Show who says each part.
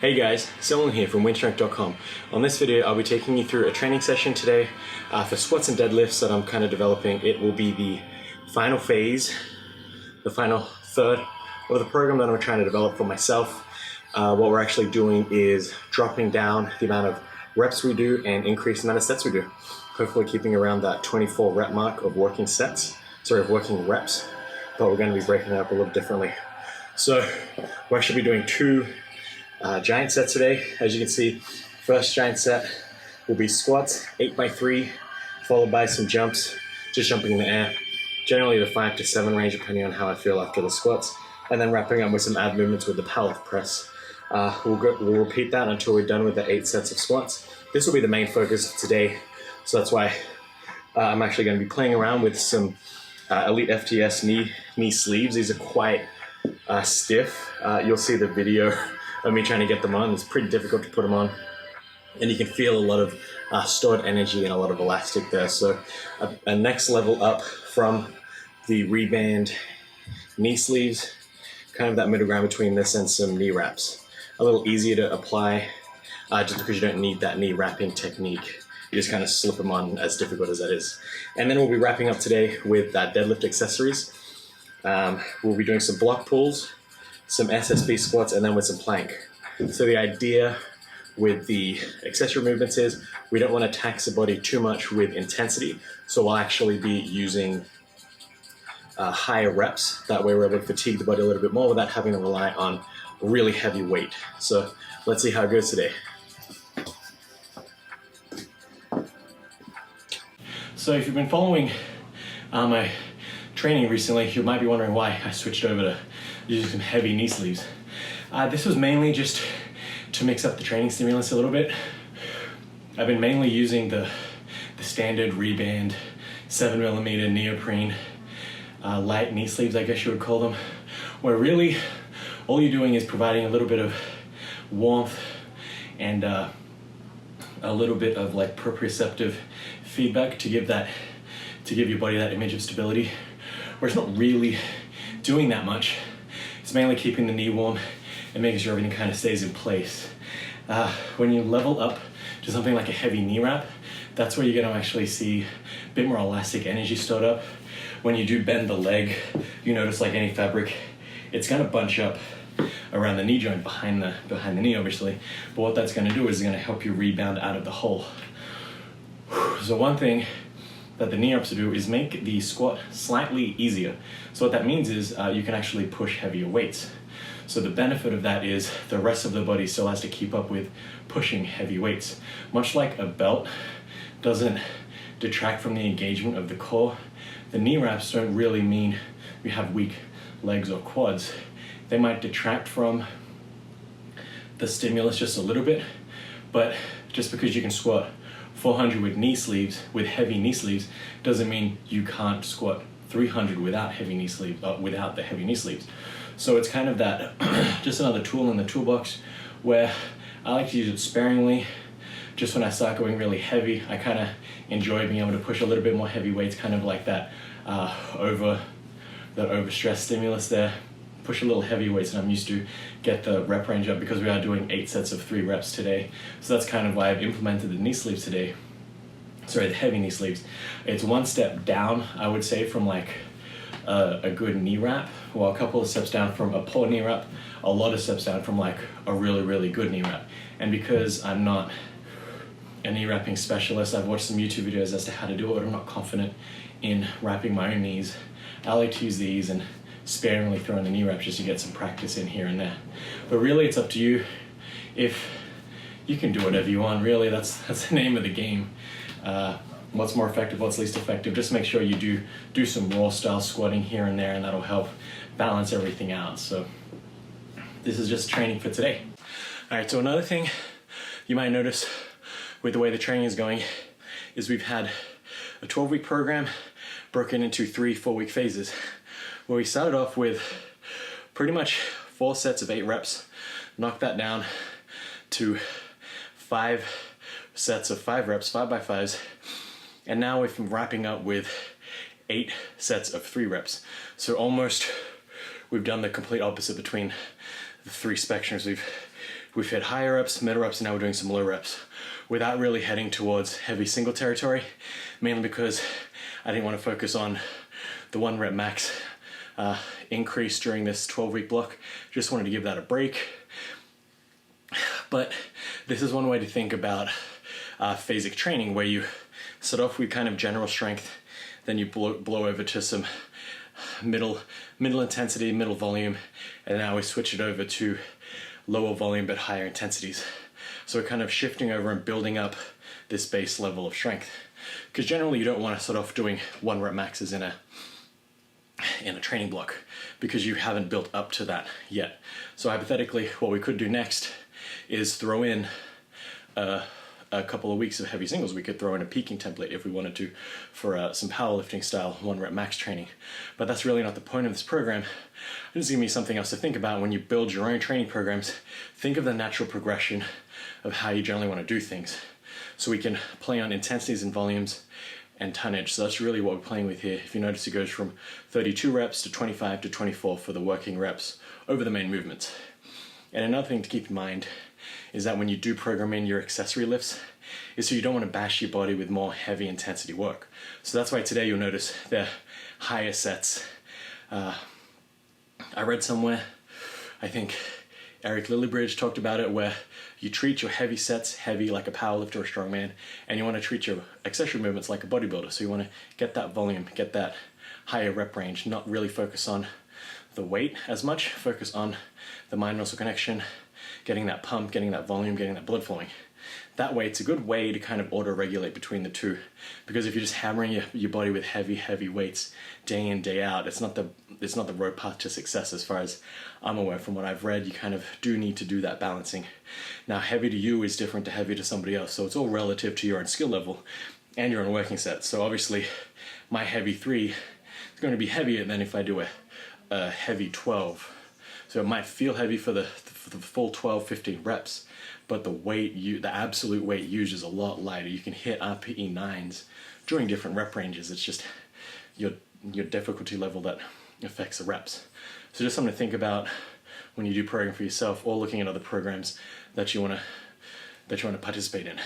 Speaker 1: Hey guys, Selwyn here from WynnStrength.com. On this video I'll be taking you through a training session today for squats and deadlifts that I'm kind of developing. It will be the final phase, the final third of the program that I'm trying to develop for myself. What we're actually doing is dropping down the amount of reps we do and increase the amount of sets we do. Hopefully keeping around that 24 rep mark of working reps, but we're going to be breaking it up a little differently. So we'll actually be doing two giant sets today. As you can see, first giant set will be squats, 8x3, followed by some jumps, just jumping in the air, generally the 5 to 7 range depending on how I feel after the squats, and then wrapping up with some ab movements with the powerlift press. We'll repeat that until we're done with the 8 sets of squats. This will be the main focus of today, so that's why I'm actually going to be playing around with some Elite FTS knee sleeves. These are quite stiff. You'll see the video of me trying to get them on. It's pretty difficult to put them on, and you can feel a lot of stored energy and a lot of elastic there. So a next level up from the Rehband knee sleeves, kind of that middle ground between this and some knee wraps. A little easier to apply just because you don't need that knee wrapping technique. You just kind of slip them on, as difficult as that is. And then we'll be wrapping up today with deadlift accessories. We'll be doing some block pulls, some SSB squats, and then with some plank. So the idea with the accessory movements is we don't want to tax the body too much with intensity, so we'll actually be using higher reps. That way we're able to fatigue the body a little bit more without having to rely on really heavy weight. So let's see how it goes today. So if you've been following my training recently, you might be wondering why I switched over to using some heavy knee sleeves. This was mainly just to mix up the training stimulus a little bit. I've been mainly using the standard Rehband 7mm neoprene light knee sleeves, I guess you would call them, where really all you're doing is providing a little bit of warmth and a little bit of like proprioceptive feedback to give your body that image of stability, where it's not really doing that much. It's mainly keeping the knee warm and making sure everything kind of stays in place. When you level up to something like a heavy knee wrap, that's where you're going to actually see a bit more elastic energy stored up. When you do bend the leg, you notice like any fabric, it's going to bunch up around the knee joint behind the knee, obviously. But what that's going to do is it's going to help you rebound out of the hole. So one thing that the knee wraps do is make the squat slightly easier. So what that means is you can actually push heavier weights. So the benefit of that is the rest of the body still has to keep up with pushing heavy weights. Much like a belt doesn't detract from the engagement of the core, the knee wraps don't really mean you have weak legs or quads. They might detract from the stimulus just a little bit, but just because you can squat 400 with knee sleeves, with heavy knee sleeves, doesn't mean you can't squat 300 without heavy knee sleeves, without the heavy knee sleeves. So it's kind of that, just another tool in the toolbox where I like to use it sparingly. Just when I start going really heavy, I kind of enjoy being able to push a little bit more heavy weights, kind of like that overstress stimulus there. Push a little heavy weights than I'm used to, get the rep range up, because we are doing 8 sets of 3 reps today. So that's kind of why I've implemented the knee sleeves today. Sorry, the heavy knee sleeves. It's one step down, I would say, from like a good knee wrap. Well, a couple of steps down from a poor knee wrap, a lot of steps down from like a really, really good knee wrap. And because I'm not a knee wrapping specialist, I've watched some YouTube videos as to how to do it, but I'm not confident in wrapping my own knees. I like to use these and sparingly throw in the knee wraps just to get some practice in here and there. But really it's up to you. If you can do whatever you want, really, that's the name of the game. What's more effective, what's least effective, just make sure you do some raw style squatting here and there, and that'll help balance everything out. So this is just training for today. All right, so another thing you might notice with the way the training is going is we've had a 12-week program broken into 3 4-week phases, where we started off with pretty much 4 sets of 8 reps, knocked that down to 5 sets of 5 reps, 5x5s, and now we're wrapping up with 8 sets of 3 reps. So almost we've done the complete opposite between the 3 spectrums. We've we've hit higher reps, middle reps, and now we're doing some low reps without really heading towards heavy single territory, mainly because I didn't want to focus on the 1 rep max increase during this 12-week block. Just wanted to give that a break. But this is one way to think about phasic training, where you start off with kind of general strength, then you blow over to some middle intensity, middle volume, and now we switch it over to lower volume but higher intensities. So we're kind of shifting over and building up this base level of strength. Because generally you don't want to start off doing 1 rep maxes in a training block, because you haven't built up to that yet. So hypothetically, what we could do next is throw in a couple of weeks of heavy singles. We could throw in a peaking template if we wanted to for some powerlifting style 1 rep max training. But that's really not the point of this program. This is giving me something else to think about when you build your own training programs. Think of the natural progression of how you generally want to do things. So we can play on intensities and volumes and tonnage. So that's really what we're playing with here. If you notice, it goes from 32 reps to 25 to 24 for the working reps over the main movements. And another thing to keep in mind is that when you do program in your accessory lifts, is so you don't want to bash your body with more heavy intensity work. So that's why today you'll notice the higher sets. I read somewhere, I think Eric Lillibridge talked about it, where you treat your heavy sets heavy like a powerlifter or strongman, and you want to treat your accessory movements like a bodybuilder. So you want to get that volume, get that higher rep range, not really focus on the weight as much, focus on the mind-muscle connection, getting that pump, getting that volume, getting that blood flowing. That way, it's a good way to kind of auto-regulate between the two. Because if you're just hammering your body with heavy weights day in, day out, it's not the road path to success as far as I'm aware. From what I've read, you kind of do need to do that balancing. Now, heavy to you is different to heavy to somebody else, so it's all relative to your own skill level and your own working set. So obviously, my heavy 3 is going to be heavier than if I do a heavy 12. So it might feel heavy for the full 12, 15 reps, but the absolute weight used is a lot lighter. You can hit RPE 9s during different rep ranges. It's just your difficulty level that affects the reps. So just something to think about when you do program for yourself, or looking at other programs that you want to participate in.